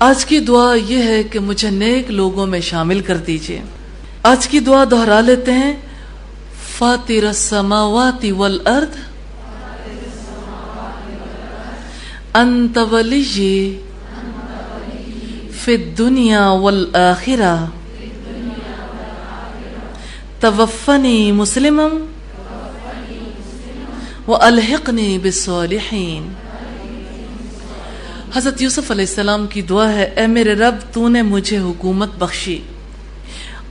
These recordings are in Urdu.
آج کی دعا یہ ہے کہ مجھے نیک لوگوں میں شامل کر دیجئے۔ آج کی دعا دہرا لیتے ہیں۔ فاطر السماوات والارض انت ولی فی الدنیا والآخرہ توفنی مسلما والحقنی بالصالحین۔ حضرت یوسف علیہ السلام کی دعا ہے، اے میرے رب تو نے مجھے حکومت بخشی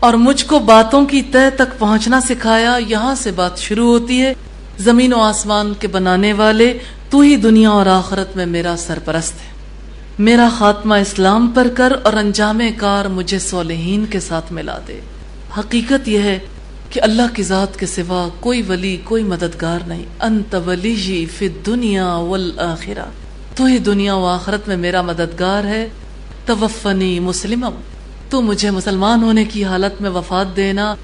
اور مجھ کو باتوں کی تہ تک پہنچنا سکھایا۔ یہاں سے بات شروع ہوتی ہے، زمین و آسمان کے بنانے والے تو ہی دنیا اور آخرت میں میرا سرپرست ہے، میرا خاتمہ اسلام پر کر اور انجام کار مجھے صالحین کے ساتھ ملا دے۔ حقیقت یہ ہے کہ اللہ کی ذات کے سوا کوئی ولی، کوئی مددگار نہیں۔ انت ولی فی الدنیا والآخرہ، تو ہی دنیا و آخرت میں میرا مددگار ہے۔ توفنی مسلما، تو مجھے مسلمان ہونے کی حالت میں وفات دینا۔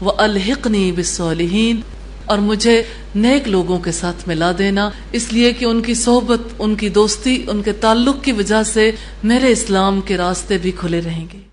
والحقنی بالصالحین، اور مجھے نیک لوگوں کے ساتھ ملا دینا، اس لیے کہ ان کی صحبت، ان کی دوستی، ان کے تعلق کی وجہ سے میرے اسلام کے راستے بھی کھلے رہیں گے۔